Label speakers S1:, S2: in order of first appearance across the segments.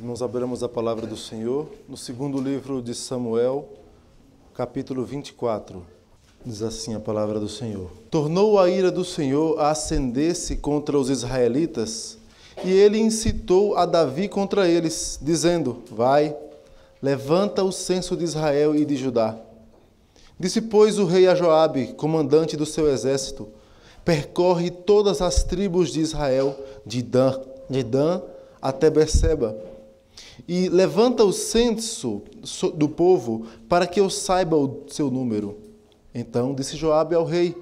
S1: Nós abramos a palavra do Senhor no segundo livro de Samuel, capítulo 24. Diz assim a palavra do Senhor. Tornou a ira do Senhor a acender-se contra os israelitas, e ele incitou a Davi contra eles, dizendo: Vai, levanta o censo de Israel e de Judá. Disse, pois, o rei a Joabe, comandante do seu exército: Percorre todas as tribos de Israel, de Dan até Berseba, e levanta o censo do povo, para que eu saiba o seu número. Então disse Joabe ao rei: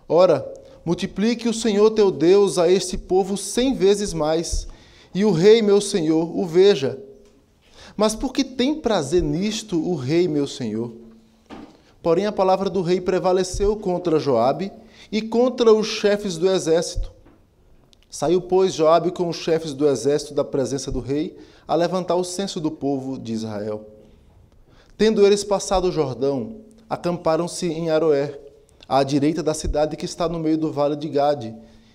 S1: Ora, multiplique o Senhor teu Deus a este povo 100 vezes mais, e o rei meu senhor o veja. Mas por que tem prazer nisto o rei meu senhor? Porém a palavra do rei prevaleceu contra Joabe e contra os chefes do exército. Saiu, pois, Joabe com os chefes do exército da presença do rei a levantar o censo do povo de Israel. Tendo eles passado o Jordão, acamparam-se em Aroer, à direita da cidade que está no meio do vale de Gade,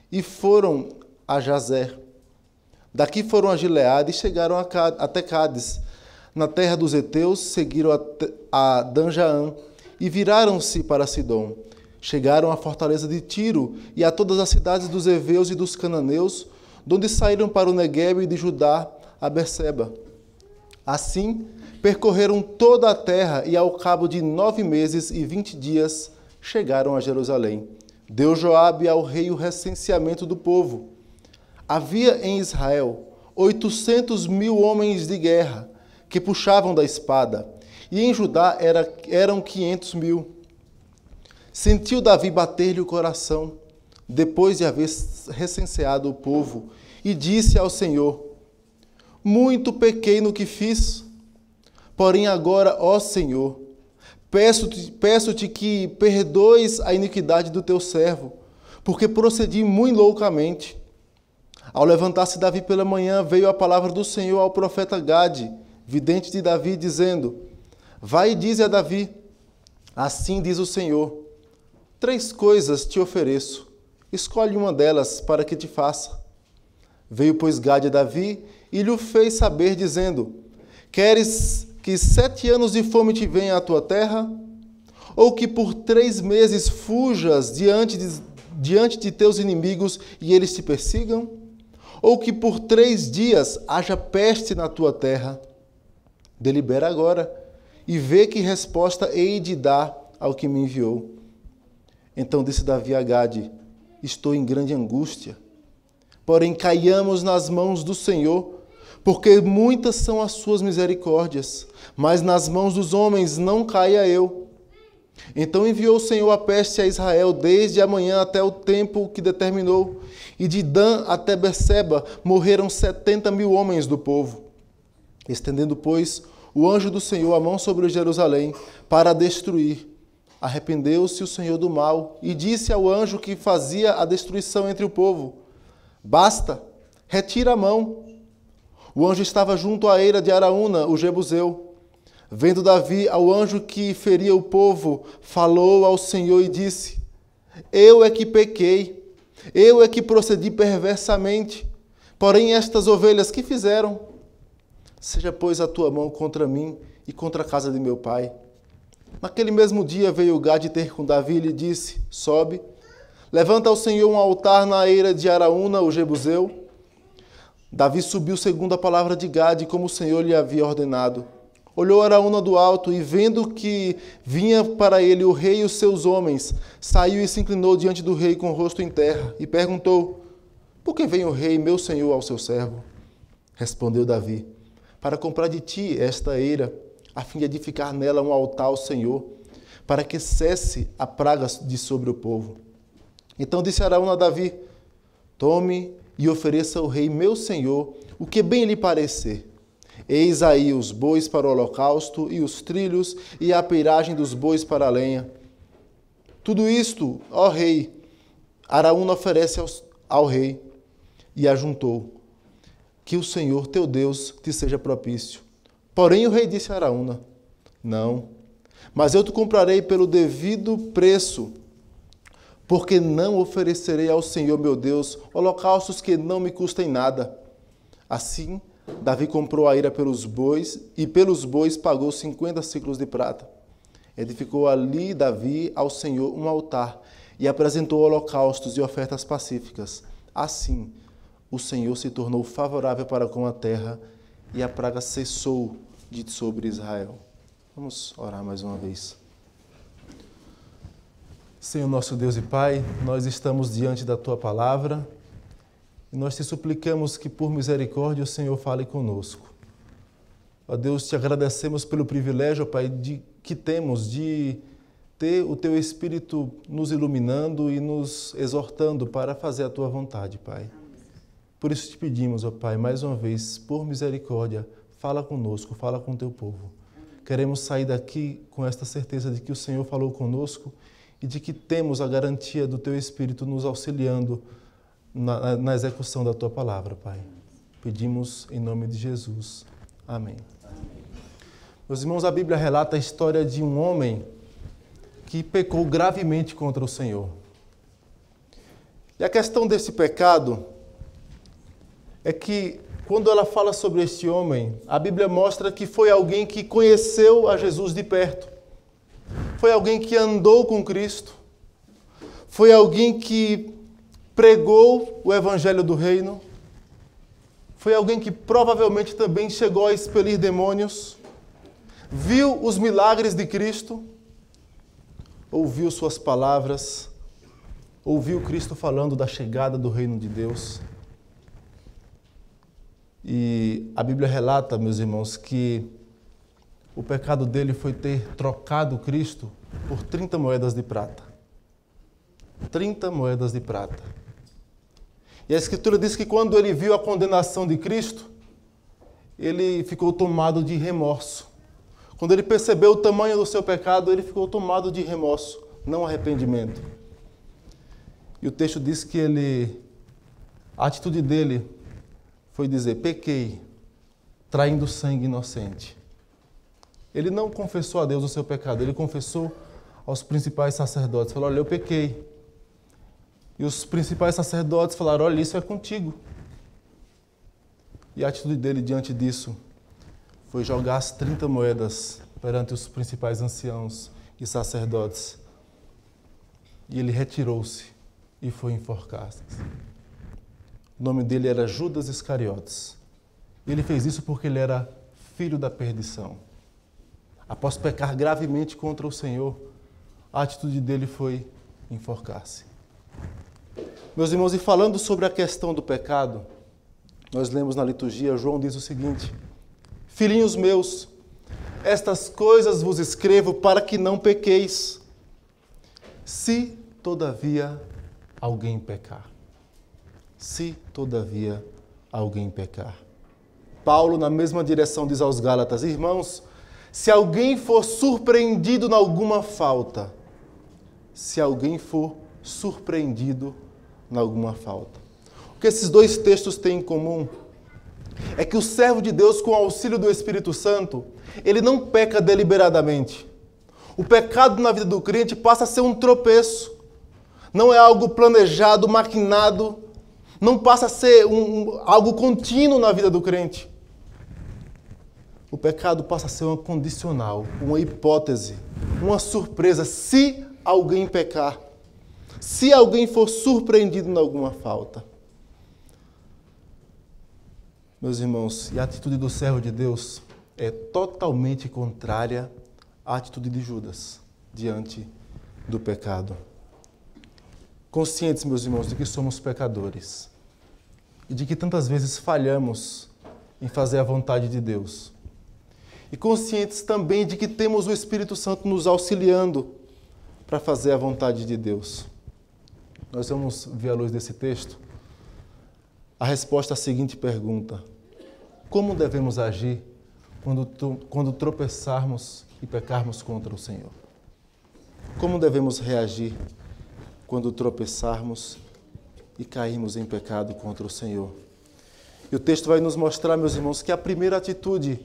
S1: e foram a Jazer. Daqui foram a Gileade e chegaram até Cádiz. Na terra dos heteus seguiram a Dan-Jaã e viraram-se para Sidom. Chegaram à fortaleza de Tiro e a todas as cidades dos heveus e dos cananeus, donde saíram para o Neguebe e de Judá a Berseba. Assim, percorreram toda a terra e ao cabo de 9 meses e 20 dias chegaram a Jerusalém. Deu Joabe ao rei o recenseamento do povo. Havia em Israel 800.000 homens de guerra que puxavam da espada, e em Judá eram 500.000. Sentiu Davi bater-lhe o coração, depois de haver recenseado o povo, e disse ao Senhor: Muito pequei no que fiz. Porém agora, ó Senhor, peço-te que perdoes a iniquidade do teu servo, porque procedi muito loucamente. Ao levantar-se Davi pela manhã, veio a palavra do Senhor ao profeta Gade, vidente de Davi, dizendo: Vai e dize a Davi: Assim diz o Senhor: 3 coisas te ofereço, escolhe uma delas para que te faça. Veio, pois, Gade a Davi e lhe fez saber, dizendo: Queres que 7 anos de fome te venha à tua terra? Ou que por 3 meses fujas diante de teus inimigos e eles te persigam? Ou que por 3 dias haja peste na tua terra? Delibera agora e vê que resposta hei de dar ao que me enviou. Então disse Davi a Gade: Estou em grande angústia. Porém caiamos nas mãos do Senhor, porque muitas são as suas misericórdias, mas nas mãos dos homens não caia eu. Então enviou o Senhor a peste a Israel desde amanhã até o tempo que determinou, e de Dan até Berseba morreram 70.000 homens do povo. Estendendo, pois, o anjo do Senhor a mão sobre Jerusalém para a destruir, arrependeu-se o Senhor do mal e disse ao anjo que fazia a destruição entre o povo: Basta, retira a mão. O anjo estava junto à eira de Araúna, o Jebuseu. Vendo Davi ao anjo que feria o povo, falou ao Senhor e disse: Eu é que pequei, eu é que procedi perversamente. Porém estas ovelhas que fizeram? Seja, pois, a tua mão contra mim e contra a casa de meu pai. Naquele mesmo dia veio Gade ter com Davi e lhe disse: Sobe, levanta ao Senhor um altar na eira de Araúna, o Jebuseu. Davi subiu segundo a palavra de Gade, como o Senhor lhe havia ordenado. Olhou Araúna do alto e, vendo que vinha para ele o rei e os seus homens, saiu e se inclinou diante do rei com o rosto em terra e perguntou: Por que vem o rei, meu senhor, ao seu servo? Respondeu Davi: Para comprar de ti esta eira, a fim de edificar nela um altar ao Senhor, para que cesse a praga de sobre o povo. Então disse Araúna a Davi: Tome e ofereça ao rei meu senhor o que bem lhe parecer. Eis aí os bois para o holocausto, e os trilhos, e a peiragem dos bois para a lenha. Tudo isto, ó rei, Araúna oferece ao rei, e ajuntou: Que o Senhor teu Deus te seja propício. Porém o rei disse a Araúna: Não, mas eu te comprarei pelo devido preço, porque não oferecerei ao Senhor meu Deus holocaustos que não me custem nada. Assim, Davi comprou a ira pelos bois, e pelos bois pagou 50 siclos de prata. Edificou ali Davi ao Senhor um altar, e apresentou holocaustos e ofertas pacíficas. Assim, o Senhor se tornou favorável para com a terra, e a praga cessou de sobre Israel. Vamos orar mais uma vez. Senhor nosso Deus e Pai, nós estamos diante da Tua palavra e nós te suplicamos que por misericórdia o Senhor fale conosco. Ó Deus, te agradecemos pelo privilégio, Pai, que temos de ter o Teu Espírito nos iluminando e nos exortando para fazer a Tua vontade, Pai. Por isso te pedimos, ó Pai, mais uma vez, por misericórdia, fala conosco, fala com o Teu povo. Queremos sair daqui com esta certeza de que o Senhor falou conosco e de que temos a garantia do Teu Espírito nos auxiliando na execução da Tua palavra, Pai. Pedimos em nome de Jesus. Amém. Meus irmãos, a Bíblia relata a história de um homem que pecou gravemente contra o Senhor. E a questão desse pecado é que, quando ela fala sobre este homem, a Bíblia mostra que foi alguém que conheceu a Jesus de perto. Foi alguém que andou com Cristo. Foi alguém que pregou o Evangelho do Reino. Foi alguém que provavelmente também chegou a expelir demônios. Viu os milagres de Cristo. Ouviu suas palavras. Ouviu Cristo falando da chegada do Reino de Deus. E a Bíblia relata, meus irmãos, que o pecado dele foi ter trocado Cristo por 30 moedas de prata. 30 moedas de prata. E a Escritura diz que quando ele viu a condenação de Cristo, ele ficou tomado de remorso. Quando ele percebeu o tamanho do seu pecado, ele ficou tomado de remorso, não arrependimento. E o texto diz que a atitude dele foi dizer: pequei, traindo sangue inocente. Ele não confessou a Deus o seu pecado, ele confessou aos principais sacerdotes. Falou: olha, eu pequei. E os principais sacerdotes falaram: olha, isso é contigo. E a atitude dele diante disso foi jogar as 30 moedas perante os principais anciãos e sacerdotes. E ele retirou-se e foi enforcar-se. O nome dele era Judas Iscariotes. E ele fez isso porque ele era filho da perdição. Após pecar gravemente contra o Senhor, a atitude dele foi enforcar-se. Meus irmãos, e falando sobre a questão do pecado, nós lemos na liturgia, João diz o seguinte: filhinhos meus, estas coisas vos escrevo para que não pequeis, se todavia alguém pecar. Se todavia alguém pecar. Paulo, na mesma direção, diz aos Gálatas: irmãos, se alguém for surpreendido em alguma falta, se alguém for surpreendido em alguma falta. O que esses dois textos têm em comum é que o servo de Deus, com o auxílio do Espírito Santo, ele não peca deliberadamente. O pecado na vida do crente passa a ser um tropeço. Não é algo planejado, maquinado. Não passa a ser algo contínuo na vida do crente. O pecado passa a ser uma condicional, uma hipótese, uma surpresa, se alguém pecar, se alguém for surpreendido em alguma falta. Meus irmãos, e a atitude do servo de Deus é totalmente contrária à atitude de Judas diante do pecado. Conscientes, meus irmãos, de que somos pecadores e de que tantas vezes falhamos em fazer a vontade de Deus. E conscientes também de que temos o Espírito Santo nos auxiliando para fazer a vontade de Deus. Nós vamos ver à luz desse texto a resposta à seguinte pergunta: como devemos agir quando tropeçarmos e pecarmos contra o Senhor? Como devemos reagir quando tropeçarmos e cairmos em pecado contra o Senhor? E o texto vai nos mostrar, meus irmãos, que a primeira atitude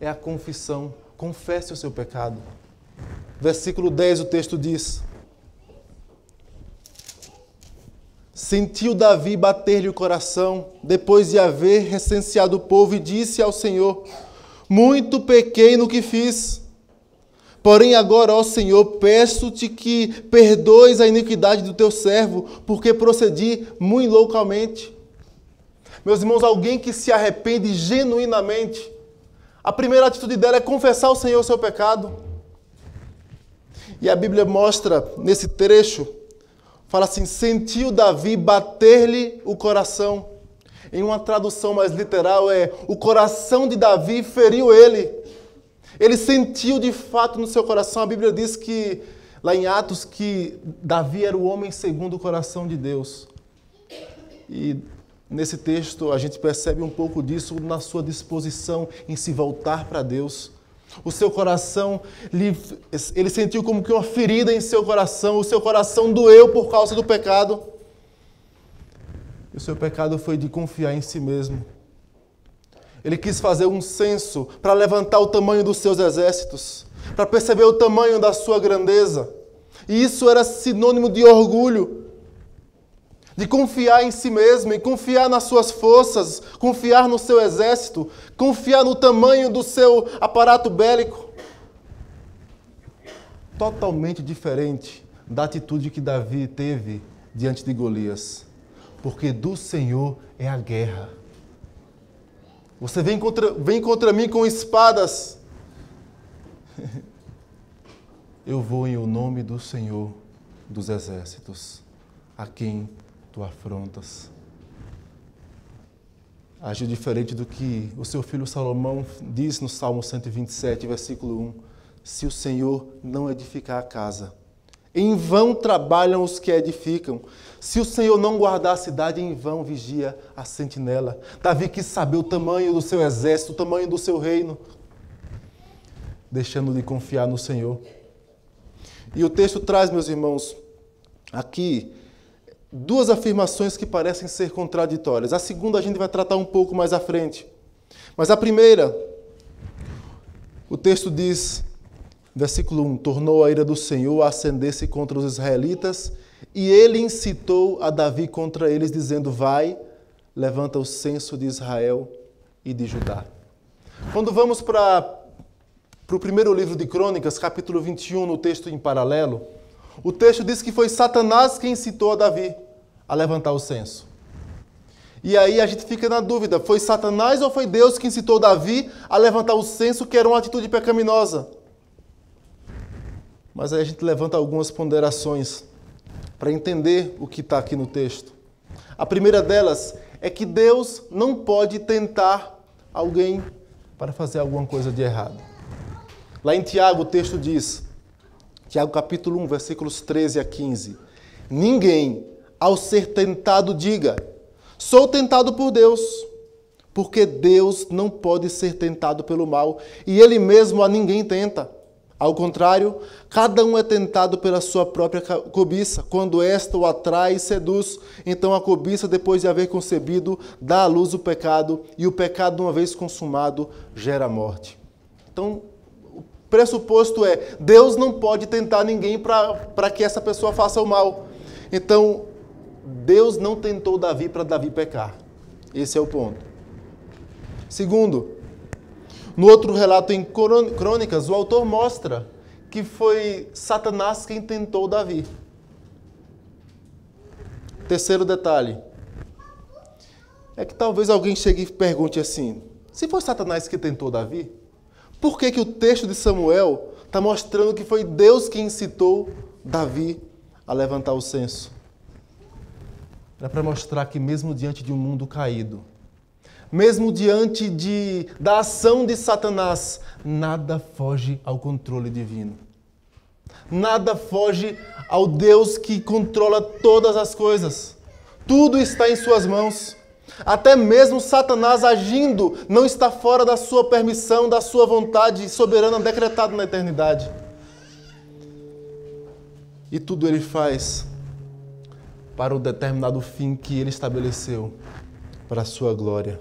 S1: é a confissão. Confesse o seu pecado. Versículo 10, o texto diz: Sentiu Davi bater-lhe o coração, depois de haver recenseado o povo, e disse ao Senhor: muito pequei no que fiz. Porém agora, ó Senhor, peço-te que perdoes a iniquidade do teu servo, porque procedi muito loucamente. Meus irmãos, alguém que se arrepende genuinamente, a primeira atitude dela é confessar ao Senhor o seu pecado. E a Bíblia mostra, nesse trecho, fala assim: sentiu Davi bater-lhe o coração. Em uma tradução mais literal é: o coração de Davi feriu ele. Ele sentiu de fato no seu coração. A Bíblia diz que, lá em Atos, que Davi era o homem segundo o coração de Deus. E nesse texto a gente percebe um pouco disso na sua disposição em se voltar para Deus. O seu coração, ele sentiu como que uma ferida em seu coração. O seu coração doeu por causa do pecado. E o seu pecado foi de confiar em si mesmo. Ele quis fazer um censo para levantar o tamanho dos seus exércitos, para perceber o tamanho da sua grandeza. E isso era sinônimo de orgulho, de confiar em si mesmo, e confiar nas suas forças, confiar no seu exército, confiar no tamanho do seu aparato bélico. Totalmente diferente da atitude que Davi teve diante de Golias. Porque do Senhor é a guerra. Você vem contra mim com espadas. Eu vou em o nome do Senhor dos exércitos, a quem tu afrontas. Agiu diferente do que o seu filho Salomão diz no Salmo 127, versículo 1. Se o Senhor não edificar a casa, em vão trabalham os que a edificam. Se o Senhor não guardar a cidade, em vão vigia a sentinela. Davi quis saber o tamanho do seu exército, o tamanho do seu reino, deixando de confiar no Senhor. E o texto traz, meus irmãos, aqui, duas afirmações que parecem ser contraditórias. A segunda a gente vai tratar um pouco mais à frente. Mas a primeira, o texto diz, versículo 1, tornou a ira do Senhor a acender-se contra os israelitas, e ele incitou a Davi contra eles, dizendo: vai, levanta o censo de Israel e de Judá. Quando vamos para o primeiro livro de Crônicas, capítulo 21, no texto em paralelo, o texto diz que foi Satanás quem incitou a Davi a levantar o censo. E aí a gente fica na dúvida, foi Satanás ou foi Deus que incitou Davi a levantar o censo, que era uma atitude pecaminosa? Mas aí a gente levanta algumas ponderações para entender o que está aqui no texto. A primeira delas é que Deus não pode tentar alguém para fazer alguma coisa de errado. Lá em Tiago, o texto diz, Tiago capítulo 1, versículos 13 a 15, ninguém, ao ser tentado, diga, sou tentado por Deus, porque Deus não pode ser tentado pelo mal, e Ele mesmo a ninguém tenta. Ao contrário, cada um é tentado pela sua própria cobiça. Quando esta o atrai e seduz, então a cobiça, depois de haver concebido, dá à luz o pecado, e o pecado, uma vez consumado, gera morte. Então, o pressuposto é, Deus não pode tentar ninguém para que essa pessoa faça o mal. Então, Deus não tentou Davi para Davi pecar. Esse é o ponto. Segundo, no outro relato em Crônicas, o autor mostra que foi Satanás quem tentou Davi. Terceiro detalhe, é que talvez alguém chegue e pergunte assim, se foi Satanás que tentou Davi, por que o texto de Samuel está mostrando que foi Deus quem incitou Davi a levantar o censo? Era para mostrar que mesmo diante de um mundo caído, mesmo diante da ação de Satanás, nada foge ao controle divino. Nada foge ao Deus que controla todas as coisas. Tudo está em suas mãos. Até mesmo Satanás agindo não está fora da sua permissão, da sua vontade soberana decretada na eternidade. E tudo ele faz para o determinado fim que ele estabeleceu, para a sua glória.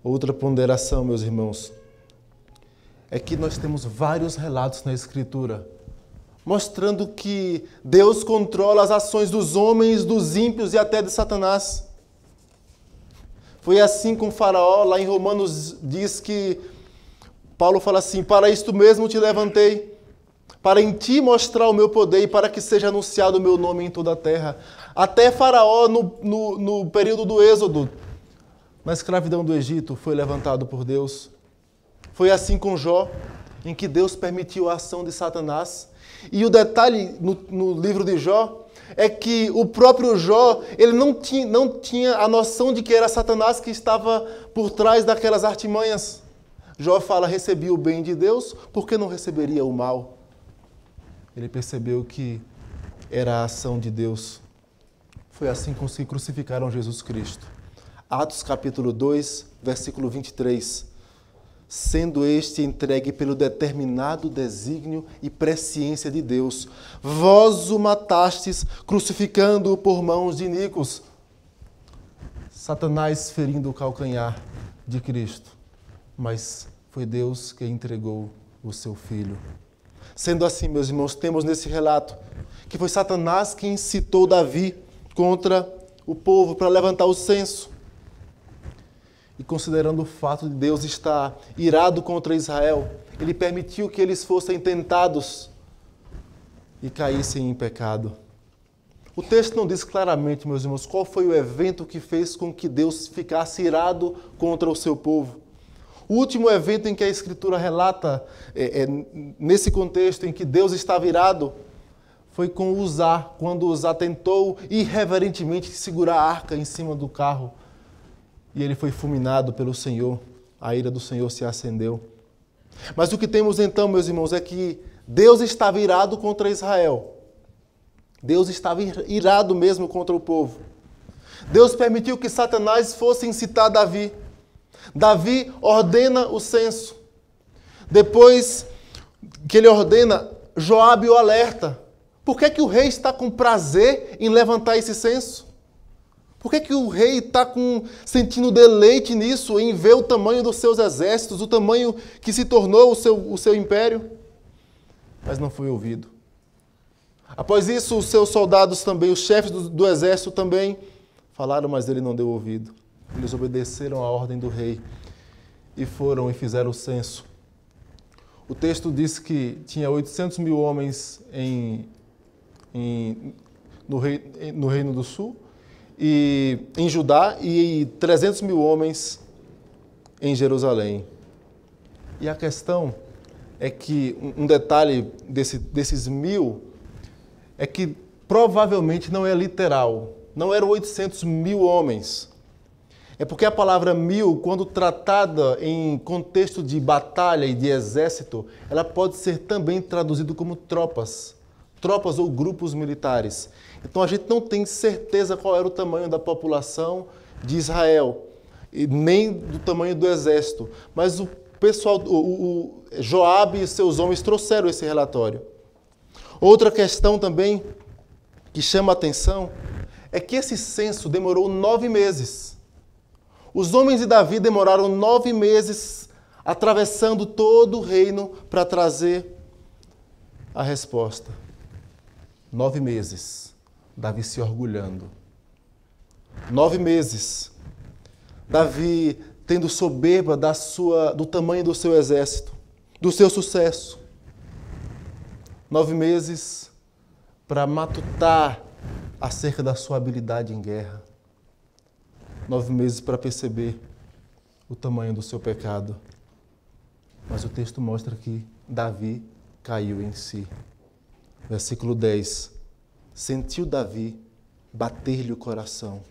S1: Outra ponderação, meus irmãos, é que nós temos vários relatos na Escritura mostrando que Deus controla as ações dos homens, dos ímpios e até de Satanás. Foi assim com Faraó, lá em Romanos diz que Paulo fala assim: para isto mesmo te levantei, para em ti mostrar o meu poder e para que seja anunciado o meu nome em toda a terra. Até Faraó, no período do Êxodo, na escravidão do Egito, foi levantado por Deus. Foi assim com Jó, em que Deus permitiu a ação de Satanás. E o detalhe no livro de Jó é que o próprio Jó, ele não tinha a noção de que era Satanás que estava por trás daquelas artimanhas. Jó fala: recebi o bem de Deus, por que não receberia o mal? Ele percebeu que era a ação de Deus. Foi assim com que crucificaram Jesus Cristo. Atos capítulo 2, versículo 23. Sendo este entregue pelo determinado desígnio e presciência de Deus, vós o matastes, crucificando-o por mãos de iníquos. Satanás ferindo o calcanhar de Cristo, mas foi Deus que entregou o seu Filho. Sendo assim, meus irmãos, temos nesse relato que foi Satanás que incitou Davi contra o povo para levantar o censo. E considerando o fato de Deus estar irado contra Israel, ele permitiu que eles fossem tentados e caíssem em pecado. O texto não diz claramente, meus irmãos, qual foi o evento que fez com que Deus ficasse irado contra o seu povo. O último evento em que a Escritura relata, nesse contexto em que Deus estava irado, foi com Uzá, quando Uzá tentou irreverentemente segurar a arca em cima do carro. E ele foi fulminado pelo Senhor, a ira do Senhor se acendeu. Mas o que temos então, meus irmãos, é que Deus estava irado contra Israel. Deus estava irado mesmo contra o povo. Deus permitiu que Satanás fosse incitar Davi. Davi ordena o censo. Depois que ele ordena, Joabe o alerta. Por que o rei está com prazer em levantar esse censo? Por que o rei está sentindo deleite nisso, em ver o tamanho dos seus exércitos, o tamanho que se tornou o seu império? Mas não foi ouvido. Após isso, os seus soldados também, os chefes do exército também falaram, mas ele não deu ouvido. Eles obedeceram à ordem do rei e foram e fizeram o censo. O texto diz que tinha 800 mil homens no Reino do Sul, e em Judá, e 300 mil homens em Jerusalém. E a questão é que, um detalhe desses 1000, é que provavelmente não é literal, não eram 800 mil homens. É porque a palavra 1000, quando tratada em contexto de batalha e de exército, ela pode ser também traduzida como tropas ou grupos militares. Então a gente não tem certeza qual era o tamanho da população de Israel, e nem do tamanho do exército. Mas o pessoal, Joabe e seus homens trouxeram esse relatório. Outra questão também que chama a atenção é que esse censo demorou 9 meses. Os homens de Davi demoraram 9 meses atravessando todo o reino para trazer a resposta. 9 meses. Davi se orgulhando. 9 meses. Davi tendo soberba do tamanho do seu exército, do seu sucesso. 9 meses para matutar acerca da sua habilidade em guerra. 9 meses para perceber o tamanho do seu pecado. Mas o texto mostra que Davi caiu em si. Versículo 10. Sentiu Davi bater-lhe o coração,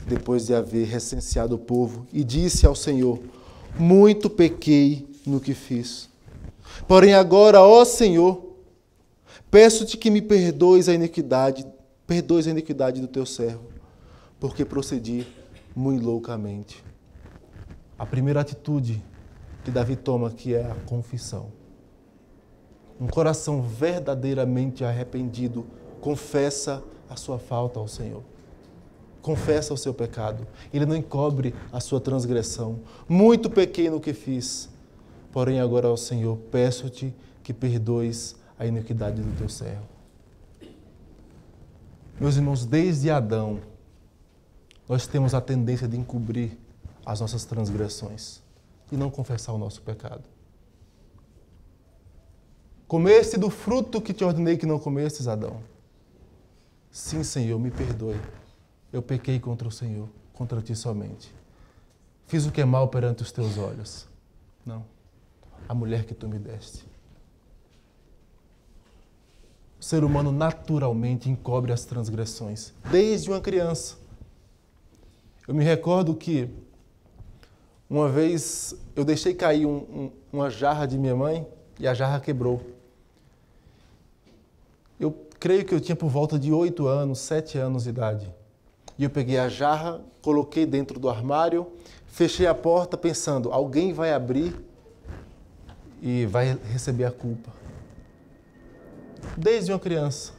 S1: depois de haver recenseado o povo, e disse ao Senhor: muito pequei no que fiz. Porém agora, ó Senhor, peço-te que me perdoes a iniquidade do teu servo, porque procedi muito loucamente. A primeira atitude que Davi toma aqui é a confissão. Um coração verdadeiramente arrependido confessa a sua falta ao Senhor. Confessa o seu pecado. Ele não encobre a sua transgressão. Muito pequei no que fiz. Porém agora, ó Senhor, peço-te que perdoes a iniquidade do teu servo. Meus irmãos, desde Adão, nós temos a tendência de encobrir as nossas transgressões e não confessar o nosso pecado. Comeste do fruto que te ordenei que não comestes, Adão. Sim, Senhor, me perdoe. Eu pequei contra o Senhor, contra ti somente. Fiz o que é mal perante os teus olhos. Não. A mulher que tu me deste. O ser humano naturalmente encobre as transgressões, desde uma criança. Eu me recordo que uma vez eu deixei cair uma jarra de minha mãe e a jarra quebrou. Eu creio que eu tinha por volta de 8 anos, 7 anos de idade. E eu peguei a jarra, coloquei dentro do armário, fechei a porta pensando, alguém vai abrir e vai receber a culpa. Desde uma criança.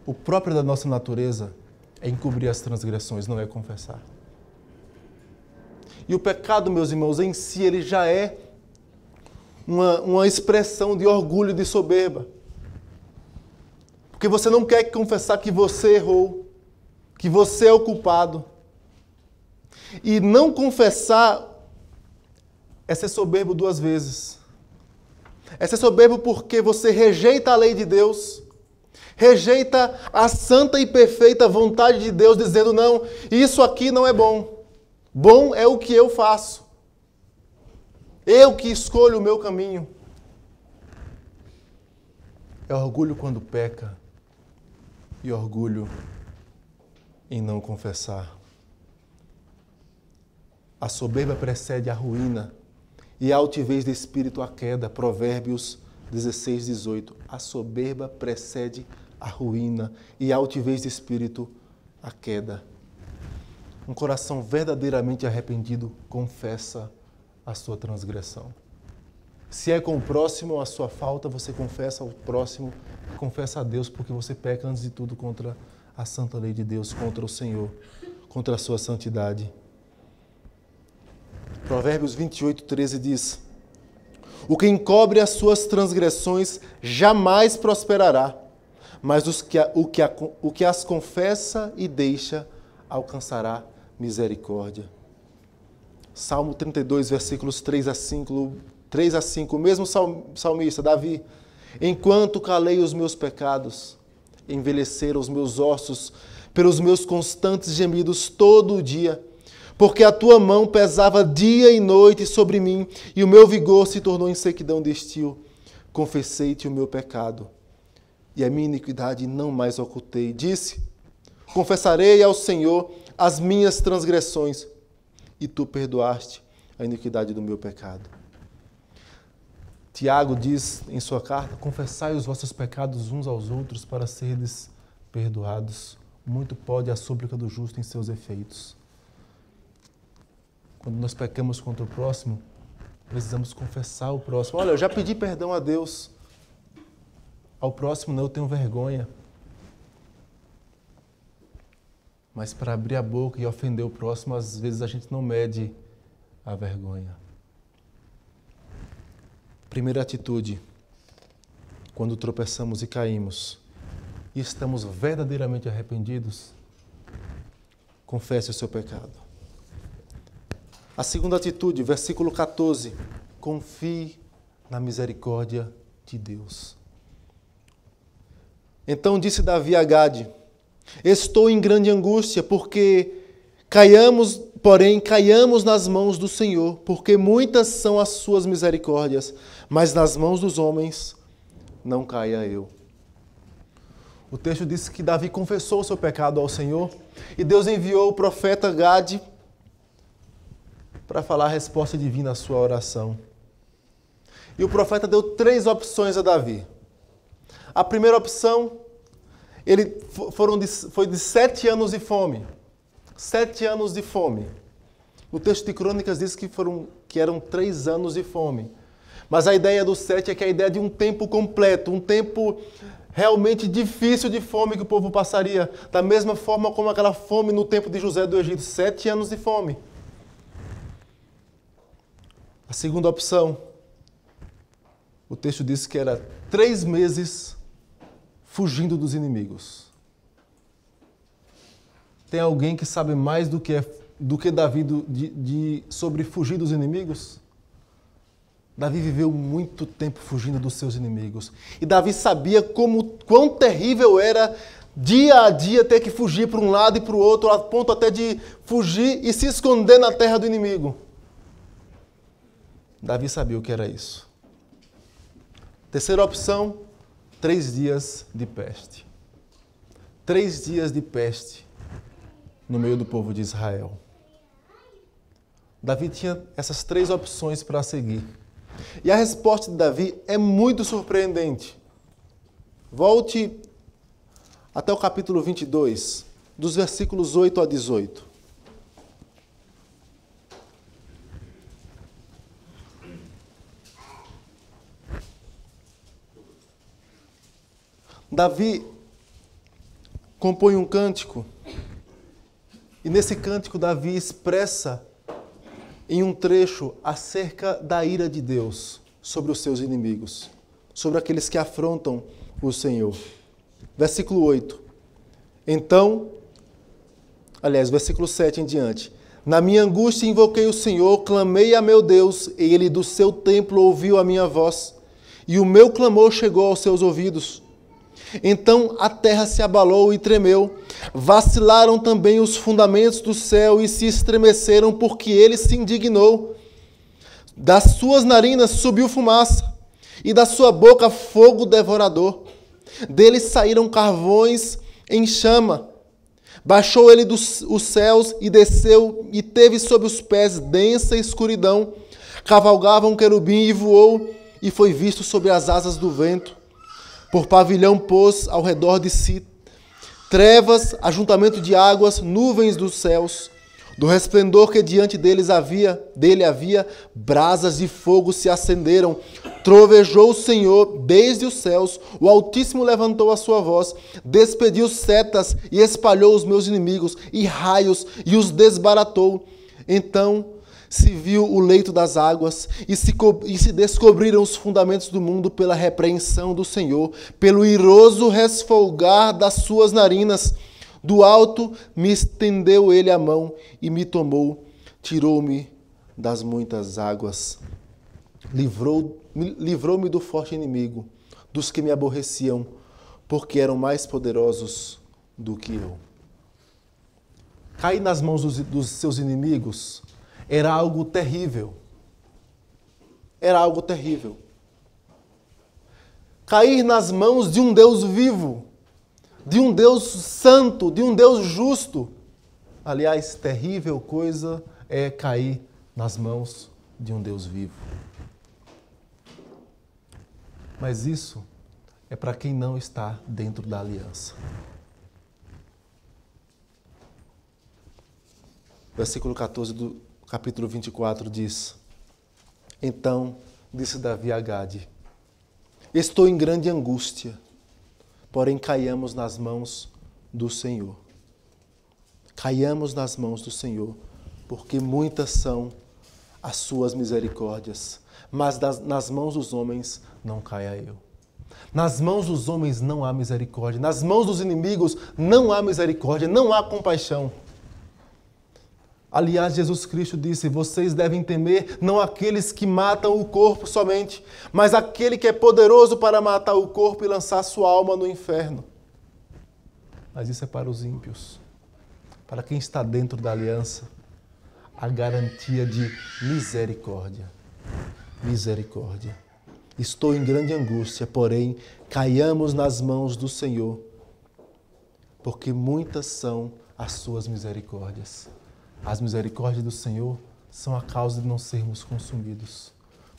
S1: O próprio da nossa natureza é encobrir as transgressões, não é confessar. E o pecado, meus irmãos, em si, ele já é uma expressão de orgulho e de soberba. Porque você não quer confessar que você errou, que você é o culpado. E não confessar é ser soberbo 2 vezes. É ser soberbo porque você rejeita a lei de Deus, rejeita a santa e perfeita vontade de Deus, dizendo, não, isso aqui não é bom. Bom é o que eu faço. Eu que escolho o meu caminho. É orgulho quando peca e orgulho em não confessar. A soberba precede a ruína e a altivez de espírito a queda. Provérbios 16, 18. A soberba precede a ruína e a altivez de espírito a queda. Um coração verdadeiramente arrependido confessa a sua transgressão. Se é com o próximo a sua falta, você confessa ao próximo, confessa a Deus, porque você peca antes de tudo contra a santa lei de Deus, contra o Senhor, contra a sua santidade. Provérbios 28, 13 diz, o que encobre as suas transgressões jamais prosperará, mas o que as confessa e deixa alcançará misericórdia. Salmo 32, versículos 3 a 5, o mesmo salmista, Davi, enquanto calei os meus pecados, envelheceram os meus ossos pelos meus constantes gemidos todo o dia, porque a tua mão pesava dia e noite sobre mim, e o meu vigor se tornou em sequidão de estio. Confessei-te o meu pecado, e a minha iniquidade não mais ocultei. Disse, confessarei ao Senhor as minhas transgressões, e tu perdoaste a iniquidade do meu pecado. Tiago diz em sua carta, confessai os vossos pecados uns aos outros para seres perdoados. Muito pode a súplica do justo em seus efeitos. Quando nós pecamos contra o próximo, precisamos confessar o próximo. Olha, eu já pedi perdão a Deus. Ao próximo não, eu tenho vergonha. Mas para abrir a boca e ofender o próximo, às vezes a gente não mede a vergonha. Primeira atitude, quando tropeçamos e caímos, e estamos verdadeiramente arrependidos, confesse o seu pecado. A segunda atitude, versículo 14, confie na misericórdia de Deus. Então disse Davi a Gade, estou em grande angústia, porque caiamos nas mãos do Senhor, porque muitas são as suas misericórdias, mas nas mãos dos homens não caia eu. O texto diz que Davi confessou o seu pecado ao Senhor, e Deus enviou o profeta Gade para falar a resposta divina à sua oração. E o profeta deu 3 opções a Davi. A primeira opção, foi de 7 anos de fome. 7 anos de fome. O texto de Crônicas diz que eram 3 anos de fome. Mas a ideia do 7 é que é a ideia de um tempo completo, um tempo realmente difícil de fome que o povo passaria. Da mesma forma como aquela fome no tempo de José do Egito. 7 anos de fome. A segunda opção, O texto diz que era 3 meses fugindo dos inimigos. Tem alguém que sabe mais do que Davi sobre fugir dos inimigos? Davi viveu muito tempo fugindo dos seus inimigos. E Davi sabia quão terrível era dia a dia ter que fugir para um lado e para o outro, a ponto até de fugir e se esconder na terra do inimigo. Davi sabia o que era isso. Terceira opção, 3 dias de peste. 3 dias de peste no meio do povo de Israel. Davi tinha essas 3 opções para seguir. E a resposta de Davi é muito surpreendente. Volte até o capítulo 22, dos versículos 8 a 18. Davi compõe um cântico, e nesse cântico Davi expressa em um trecho acerca da ira de Deus sobre os seus inimigos, sobre aqueles que afrontam o Senhor. Versículo 8. Versículo 7 em diante. Na minha angústia invoquei o Senhor, clamei a meu Deus, e ele do seu templo ouviu a minha voz, e o meu clamor chegou aos seus ouvidos. Então a terra se abalou e tremeu, vacilaram também os fundamentos do céu e se estremeceram, porque ele se indignou. Das suas narinas subiu fumaça, e da sua boca fogo devorador. Dele saíram carvões em chama. Baixou ele os céus e desceu, e teve sob os pés densa escuridão. Cavalgava um querubim e voou, e foi visto sobre as asas do vento. Por pavilhão pôs ao redor de si trevas, ajuntamento de águas, nuvens dos céus. Do resplendor que diante dele havia, brasas de fogo se acenderam. Trovejou o Senhor desde os céus, o Altíssimo levantou a sua voz, despediu setas e espalhou os meus inimigos, e raios, e os desbaratou. Então se viu o leito das águas, e se descobriram os fundamentos do mundo pela repreensão do Senhor, pelo iroso resfolgar das suas narinas. Do alto me estendeu ele a mão e me tomou, tirou-me das muitas águas. Livrou-me do forte inimigo, dos que me aborreciam, porque eram mais poderosos do que eu. Cair nas mãos dos seus inimigos era algo terrível. Era algo terrível. Cair nas mãos de um Deus vivo, de um Deus santo, de um Deus justo. Aliás, terrível coisa é cair nas mãos de um Deus vivo. Mas isso é para quem não está dentro da aliança. Versículo 14 do capítulo 24 diz: Então disse Davi a Gade: Estou em grande angústia, porém caiamos nas mãos do Senhor. Caiamos nas mãos do Senhor, porque muitas são as suas misericórdias, mas nas mãos dos homens não caia eu. Nas mãos dos homens não há misericórdia, nas mãos dos inimigos não há misericórdia, não há compaixão. Aliás, Jesus Cristo disse: vocês devem temer não aqueles que matam o corpo somente, mas aquele que é poderoso para matar o corpo e lançar sua alma no inferno. Mas isso é para os ímpios. Para quem está dentro da aliança, a garantia de misericórdia. Misericórdia. Estou em grande angústia, porém, caiamos nas mãos do Senhor, porque muitas são as suas misericórdias. As misericórdias do Senhor são a causa de não sermos consumidos,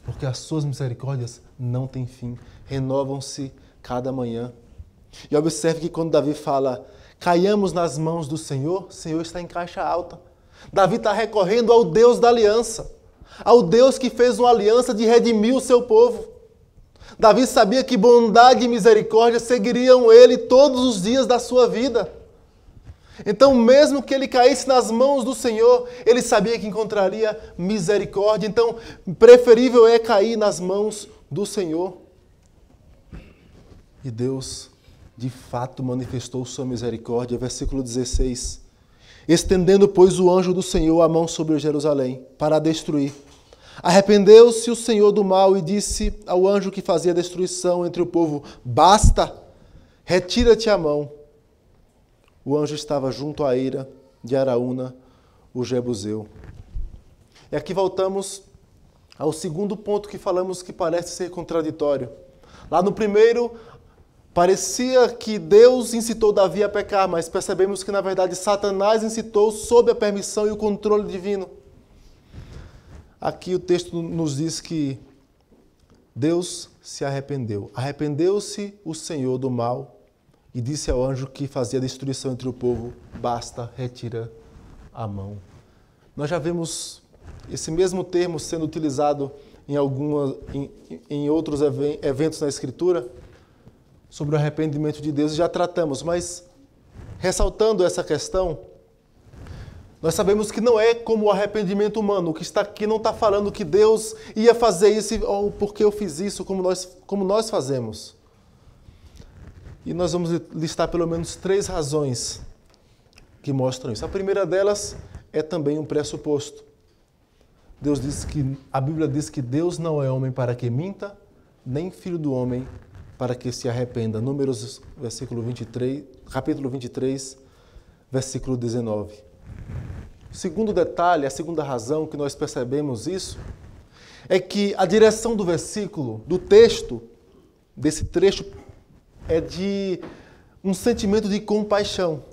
S1: porque as suas misericórdias não têm fim, renovam-se cada manhã. E observe que quando Davi fala, caiamos nas mãos do Senhor, o Senhor está em caixa alta. Davi está recorrendo ao Deus da aliança, ao Deus que fez uma aliança de redimir o seu povo. Davi sabia que bondade e misericórdia seguiriam ele todos os dias da sua vida. Então, mesmo que ele caísse nas mãos do Senhor, ele sabia que encontraria misericórdia. Então, preferível é cair nas mãos do Senhor. E Deus, de fato, manifestou sua misericórdia. Versículo 16. Estendendo, pois, o anjo do Senhor a mão sobre Jerusalém, para a destruir. Arrependeu-se o Senhor do mal e disse ao anjo que fazia destruição entre o povo: basta, retira-te a mão. O anjo estava junto à eira de Araúna, o Jebuseu. E aqui voltamos ao segundo ponto que falamos que parece ser contraditório. Lá no primeiro, parecia que Deus incitou Davi a pecar, mas percebemos que, na verdade, Satanás incitou sob a permissão e o controle divino. Aqui o texto nos diz que Deus se arrependeu. Arrependeu-se o Senhor do mal e disse ao anjo que fazia destruição entre o povo: basta, retira a mão. Nós já vemos esse mesmo termo sendo utilizado em outros eventos na Escritura sobre o arrependimento de Deus, e já tratamos, mas ressaltando essa questão, nós sabemos que não é como o arrependimento humano. O que está aqui não está falando que Deus ia fazer isso ou porque eu fiz isso, como nós fazemos. E nós vamos listar pelo menos 3 razões que mostram isso. A primeira delas é também um pressuposto. A Bíblia diz que Deus não é homem para que minta, nem filho do homem para que se arrependa. Números, capítulo 23, versículo 19. O segundo detalhe, a segunda razão que nós percebemos isso, é que a direção do versículo, do texto, desse trecho, é de um sentimento de compaixão.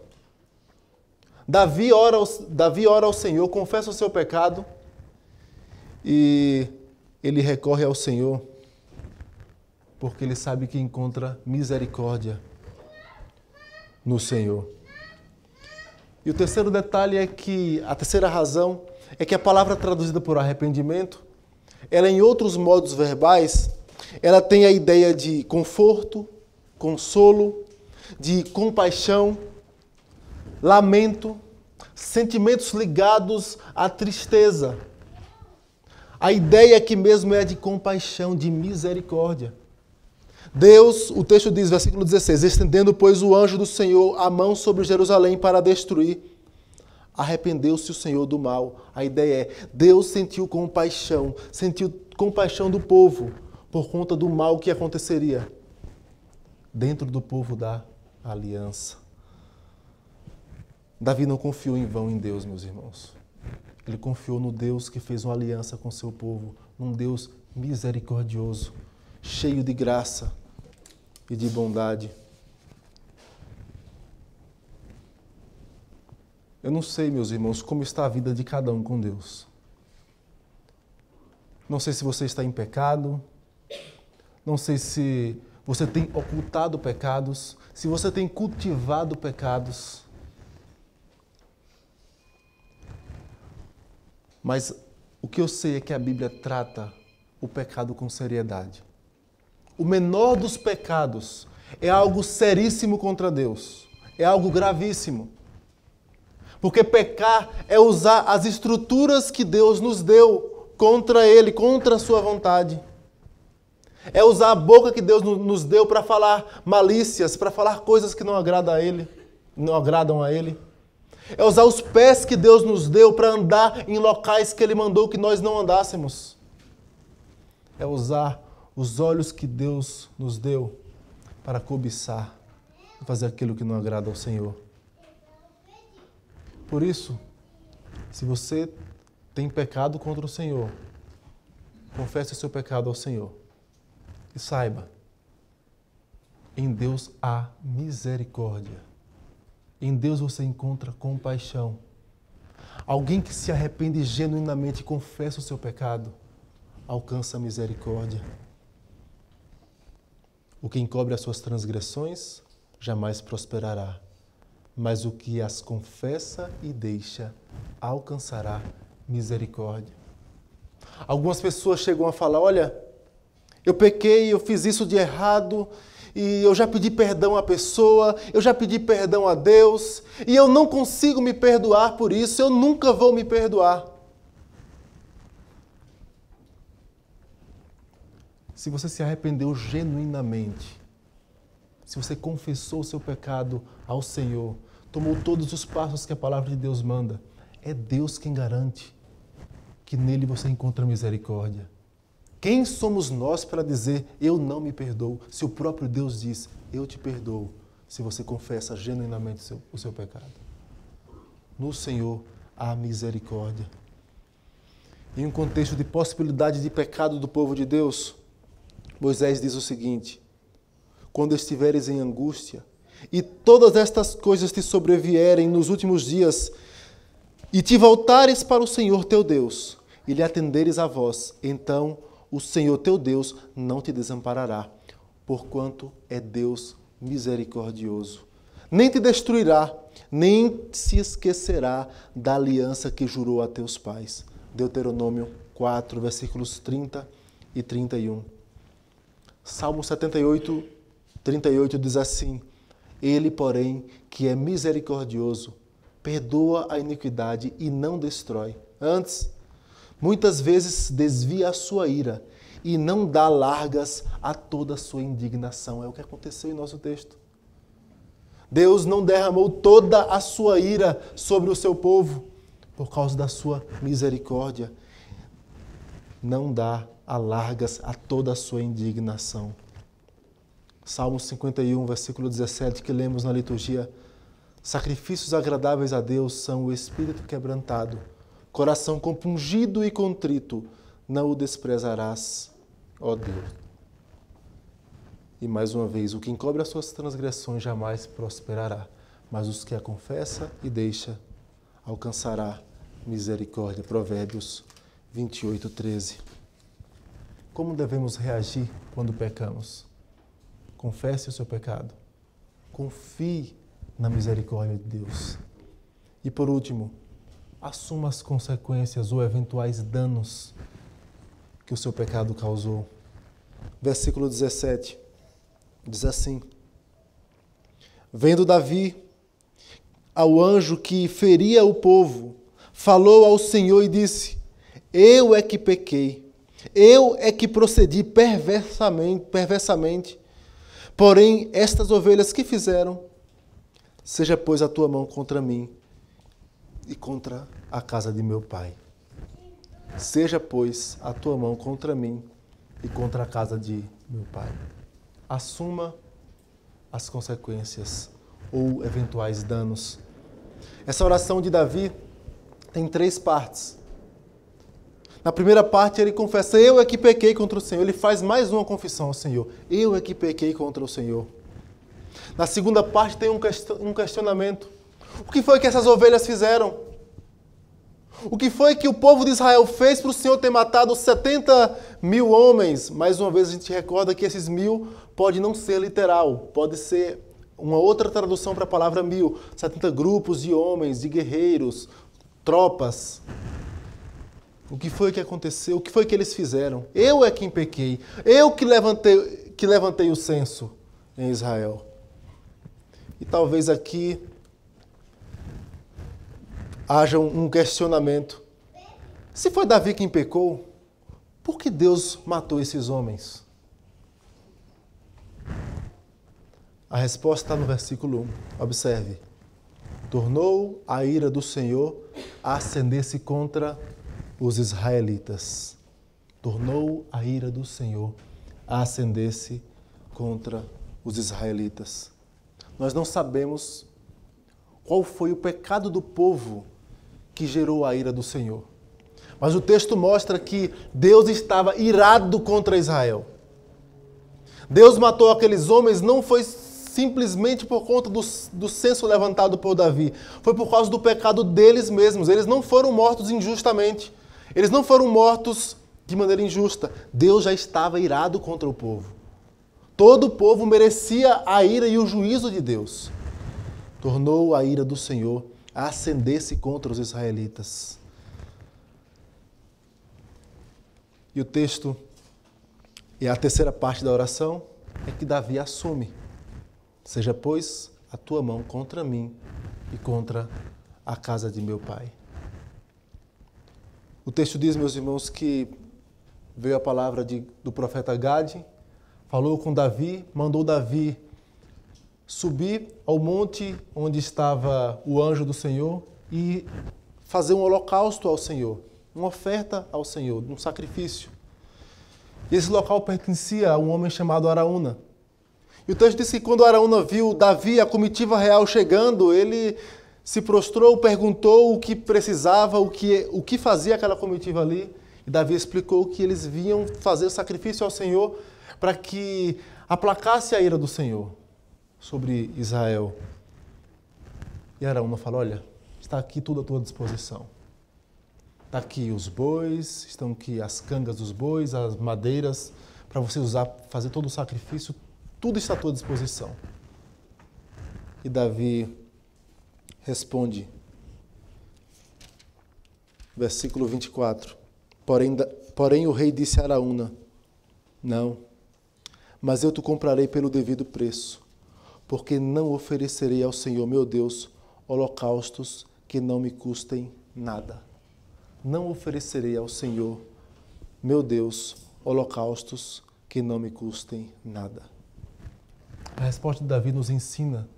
S1: Davi ora ao Senhor, confessa o seu pecado, e ele recorre ao Senhor, porque ele sabe que encontra misericórdia no Senhor. E o terceiro detalhe é que, a terceira razão, é que a palavra traduzida por arrependimento, ela em outros modos verbais, ela tem a ideia de conforto, consolo, de compaixão, lamento, sentimentos ligados à tristeza. A ideia aqui mesmo é de compaixão, de misericórdia. Deus, o texto diz, versículo 16, estendendo, pois, o anjo do Senhor a mão sobre Jerusalém para destruir, arrependeu-se o Senhor do mal. A ideia é, Deus sentiu compaixão do povo por conta do mal que aconteceria dentro do povo da aliança. Davi não confiou em vão em Deus, meus irmãos. Ele confiou no Deus que fez uma aliança com seu povo, num Deus misericordioso, cheio de graça e de bondade. Eu não sei, meus irmãos, como está a vida de cada um com Deus. Não sei se você está em pecado, não sei se você tem ocultado pecados, se você tem cultivado pecados. Mas o que eu sei é que a Bíblia trata o pecado com seriedade. O menor dos pecados é algo seríssimo contra Deus. É algo gravíssimo. Porque pecar é usar as estruturas que Deus nos deu contra Ele, contra a sua vontade. É usar a boca que Deus nos deu para falar malícias, para falar coisas que não agradam a Ele. É usar os pés que Deus nos deu para andar em locais que Ele mandou que nós não andássemos. É usar os olhos que Deus nos deu para cobiçar e fazer aquilo que não agrada ao Senhor. Por isso, se você tem pecado contra o Senhor, confesse o seu pecado ao Senhor. E saiba, em Deus há misericórdia. Em Deus você encontra compaixão. Alguém que se arrepende genuinamente e confessa o seu pecado, alcança a misericórdia. O que encobre as suas transgressões jamais prosperará, mas o que as confessa e deixa alcançará misericórdia. Algumas pessoas chegam a falar, olha, eu pequei, eu fiz isso de errado, e eu já pedi perdão à pessoa, eu já pedi perdão a Deus, e eu não consigo me perdoar por isso, eu nunca vou me perdoar. se você se arrependeu genuinamente, se você confessou o seu pecado ao Senhor, tomou todos os passos que a palavra de Deus manda, é Deus quem garante que nele você encontra misericórdia. Quem somos nós para dizer, eu não me perdoo, se o próprio Deus diz, eu te perdoo, se você confessa genuinamente o seu pecado? No Senhor há misericórdia. Em um contexto de possibilidade de pecado do povo de Deus, Moisés diz o seguinte: quando estiveres em angústia e todas estas coisas te sobrevierem nos últimos dias, e te voltares para o Senhor teu Deus, e lhe atenderes a voz, então o Senhor teu Deus não te desamparará, porquanto é Deus misericordioso. Nem te destruirá, nem se esquecerá da aliança que jurou a teus pais. Deuteronômio 4, versículos 30 e 31. Salmo 78, 38 diz assim: Ele, porém, que é misericordioso, perdoa a iniquidade e não destrói. Antes, muitas vezes desvia a sua ira e não dá largas a toda a sua indignação. É o que aconteceu em nosso texto. Deus não derramou toda a sua ira sobre o seu povo por causa da sua misericórdia. Não dá largas a toda a sua indignação. Salmo 51, versículo 17, que lemos na liturgia: sacrifícios agradáveis a Deus são o espírito quebrantado, coração compungido e contrito, não o desprezarás, ó Deus. E mais uma vez, o que encobre as suas transgressões jamais prosperará, mas os que a confessa e deixa alcançará misericórdia. Provérbios 28, 13. Como devemos reagir quando pecamos? Confesse o seu pecado. Confie na misericórdia de Deus. E por último, assuma as consequências ou eventuais danos que o seu pecado causou. Versículo 17 diz assim: vendo Davi ao anjo que feria o povo, falou ao Senhor e disse: eu é que pequei, eu é que procedi perversamente. Porém, estas ovelhas que fizeram, seja, pois, a tua mão contra mim e contra a casa de meu pai. Seja, pois, a tua mão contra mim e contra a casa de meu pai. Assuma as consequências ou eventuais danos. Essa oração de Davi tem 3 partes. Na primeira parte ele confessa: eu é que pequei contra o Senhor. Ele faz mais uma confissão ao Senhor: eu é que pequei contra o Senhor. Na segunda parte tem um questionamento: o que foi que essas ovelhas fizeram? O que foi que o povo de Israel fez para o Senhor ter matado 70.000 homens? Mais uma vez a gente recorda que esses 1.000 pode não ser literal, pode ser uma outra tradução para a palavra 1.000. 70 grupos de homens, de guerreiros, tropas. O que foi que aconteceu? O que foi que eles fizeram? Eu é quem pequei. Eu que levantei o censo em Israel. E talvez aqui haja um questionamento. Se foi Davi quem pecou, por que Deus matou esses homens? A resposta está no versículo 1. Observe. Tornou a ira do Senhor a acender-se contra os israelitas. Tornou a ira do Senhor a acender-se contra os israelitas. Nós não sabemos qual foi o pecado do povo que gerou a ira do Senhor. Mas o texto mostra que Deus estava irado contra Israel. Deus matou aqueles homens não foi simplesmente por conta do censo levantado por Davi. Foi por causa do pecado deles mesmos. Eles não foram mortos injustamente. Eles não foram mortos de maneira injusta. Deus já estava irado contra o povo. Todo o povo merecia a ira e o juízo de Deus. Tornou a ira do Senhor a acender-se contra os israelitas. E o texto, e a terceira parte da oração, é que Davi assume: seja, pois, a tua mão contra mim e contra a casa de meu pai. O texto diz, meus irmãos, que veio a palavra do profeta Gade, falou com Davi, mandou Davi subir ao monte onde estava o anjo do Senhor e fazer um holocausto ao Senhor, uma oferta ao Senhor, um sacrifício. E esse local pertencia a um homem chamado Araúna. E o texto diz que quando Araúna viu Davi, a comitiva real chegando, ele se prostrou, perguntou o que precisava, o que fazia aquela comitiva ali. E Davi explicou que eles vinham fazer sacrifício ao Senhor para que aplacasse a ira do Senhor sobre Israel. E Araúna falou, olha, está aqui tudo à tua disposição. Está aqui os bois, estão aqui as cangas dos bois, as madeiras, para você usar, fazer todo o sacrifício, tudo está à tua disposição. E Davi responde, versículo 24, porém o rei disse a Araúna, não, mas eu te comprarei pelo devido preço, porque não oferecerei ao Senhor meu Deus holocaustos que não me custem nada. Não oferecerei ao Senhor meu Deus holocaustos que não me custem nada. A resposta de Davi nos ensina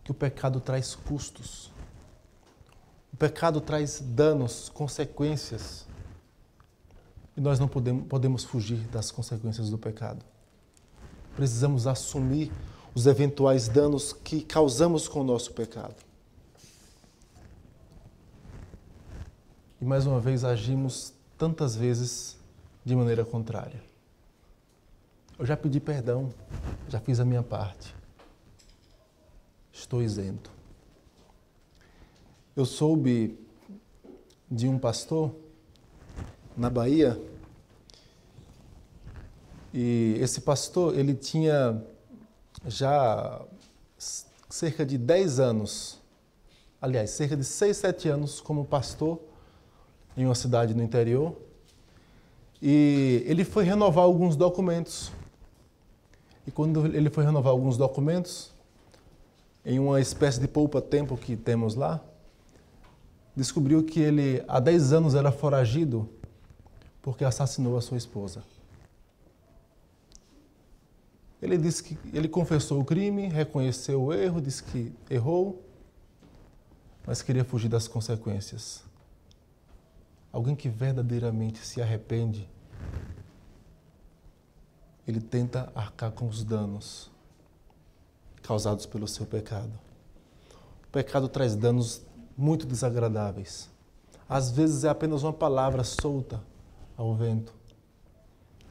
S1: que o pecado traz custos. O pecado traz danos, consequências. E nós não podemos fugir das consequências do pecado. Precisamos assumir os eventuais danos que causamos com o nosso pecado. E mais uma vez agimos tantas vezes de maneira contrária. Eu já pedi perdão, já fiz a minha parte. Estou isento. Eu soube de um pastor na Bahia, e esse pastor, ele tinha já cerca de 10 anos, aliás, cerca de 6, 7 anos como pastor em uma cidade no interior, e ele foi renovar alguns documentos. E quando ele foi renovar alguns documentos, em uma espécie de poupa-tempo que temos lá, descobriu que ele há 10 anos era foragido porque assassinou a sua esposa. Ele disse que ele confessou o crime, reconheceu o erro, disse que errou, mas queria fugir das consequências. Alguém que verdadeiramente se arrepende, ele tenta arcar com os danos causados pelo seu pecado. O pecado traz danos muito desagradáveis. Às vezes é apenas uma palavra solta ao vento.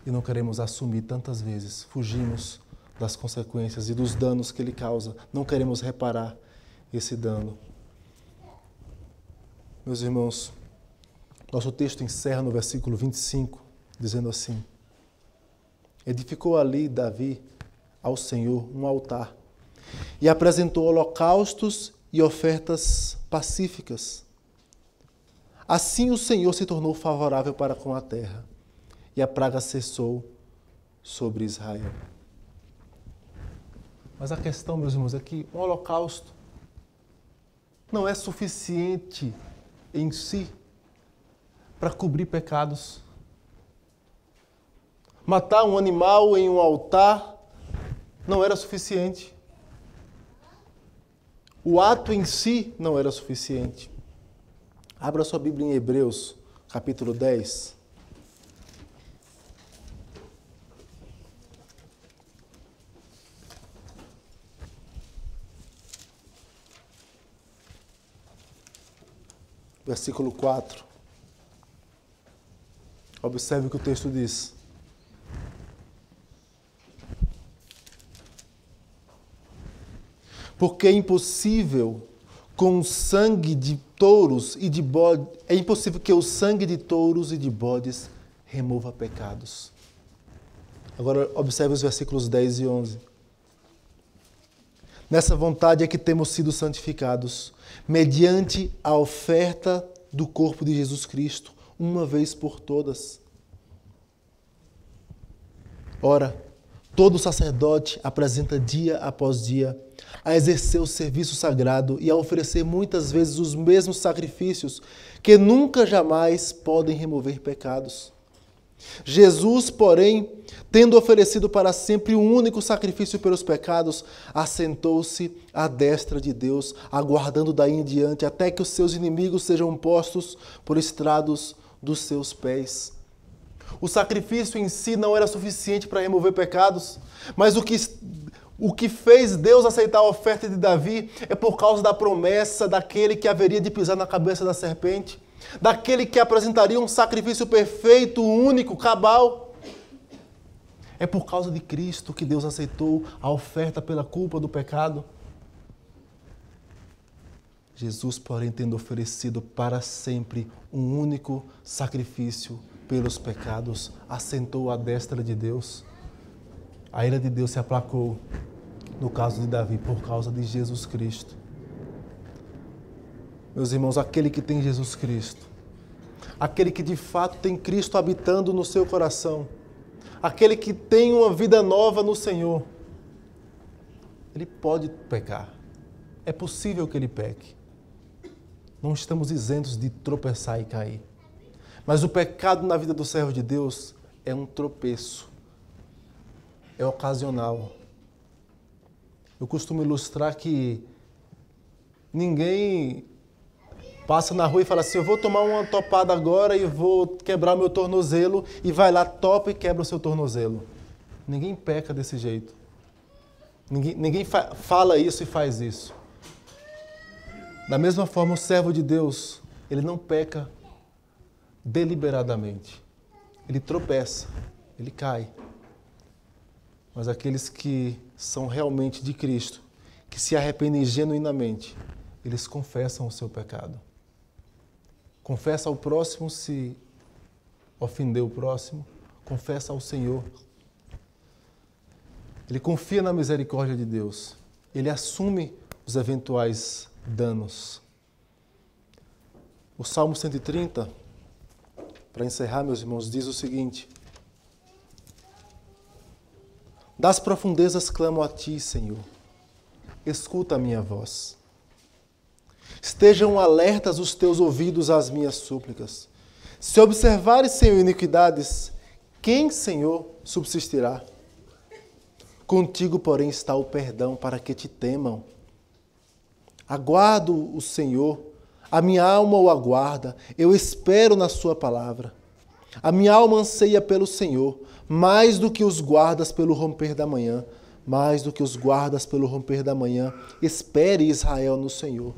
S1: E não queremos assumir tantas vezes. Fugimos das consequências e dos danos que ele causa. Não queremos reparar esse dano. Meus irmãos, nosso texto encerra no versículo 25, dizendo assim: edificou ali Davi ao Senhor um altar e apresentou holocaustos e ofertas pacíficas. Assim o Senhor se tornou favorável para com a terra e a praga cessou sobre Israel. Mas a questão, meus irmãos, é que um holocausto não é suficiente em si para cobrir pecados. Matar um animal em um altar não era suficiente. O ato em si não era suficiente. Abra sua Bíblia em Hebreus, capítulo 10. Versículo 4. Observe o que o texto diz. Porque é impossível com o sangue de touros e de bodes, é impossível que o sangue de touros e de bodes remova pecados. Agora observe os versículos 10 e 11. Nessa vontade é que temos sido santificados, mediante a oferta do corpo de Jesus Cristo, uma vez por todas. Ora, todo sacerdote apresenta dia após dia a exercer o serviço sagrado e a oferecer muitas vezes os mesmos sacrifícios que nunca jamais podem remover pecados. Jesus, porém, tendo oferecido para sempre um único sacrifício pelos pecados, assentou-se à destra de Deus, aguardando daí em diante até que os seus inimigos sejam postos por estrados dos seus pés. O sacrifício em si não era suficiente para remover pecados, mas o que fez Deus aceitar a oferta de Davi é por causa da promessa daquele que haveria de pisar na cabeça da serpente, daquele que apresentaria um sacrifício perfeito, único, cabal. É por causa de Cristo que Deus aceitou a oferta pela culpa do pecado. Jesus, porém, tendo oferecido para sempre um único sacrifício pelos pecados, assentou à destra de Deus. A ira de Deus se aplacou, no caso de Davi, por causa de Jesus Cristo. Meus irmãos, aquele que tem Jesus Cristo, aquele que de fato tem Cristo habitando no seu coração, aquele que tem uma vida nova no Senhor, ele pode pecar. É possível que ele peque. Não estamos isentos de tropeçar e cair. Mas o pecado na vida do servo de Deus é um tropeço. É ocasional. Eu costumo ilustrar que ninguém passa na rua e fala assim, eu vou tomar uma topada agora e vou quebrar meu tornozelo, e vai lá, topa e quebra o seu tornozelo. Ninguém peca desse jeito. Ninguém fala isso e faz isso. Da mesma forma, o servo de Deus, ele não peca deliberadamente. Ele tropeça, ele cai. Mas aqueles que são realmente de Cristo, que se arrependem genuinamente, eles confessam o seu pecado. Confessa ao próximo se ofendeu o próximo, confessa ao Senhor. Ele confia na misericórdia de Deus. Ele assume os eventuais danos. O Salmo 130, para encerrar, meus irmãos, diz o seguinte: das profundezas clamo a ti, Senhor. Escuta a minha voz. Estejam alertas os teus ouvidos às minhas súplicas. Se observares, Senhor, iniquidades, quem, Senhor, subsistirá? Contigo, porém, está o perdão para que te temam. Aguardo o Senhor, a minha alma o aguarda, eu espero na sua palavra. A minha alma anseia pelo Senhor, mais do que os guardas pelo romper da manhã, mais do que os guardas pelo romper da manhã, espere Israel no Senhor.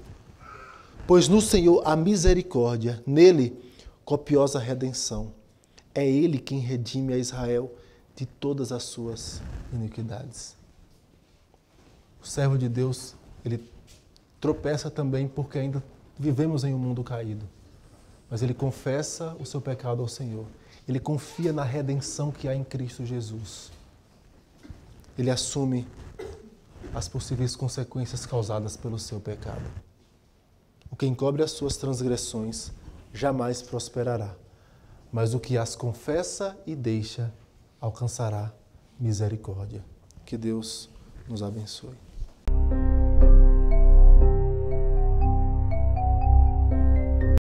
S1: Pois no Senhor há misericórdia, nele copiosa redenção. É ele quem redime a Israel de todas as suas iniquidades. O servo de Deus, ele tropeça também porque ainda vivemos em um mundo caído. Mas ele confessa o seu pecado ao Senhor. Ele confia na redenção que há em Cristo Jesus. Ele assume as possíveis consequências causadas pelo seu pecado. O que encobre as suas transgressões jamais prosperará, mas o que as confessa e deixa alcançará misericórdia. Que Deus nos abençoe.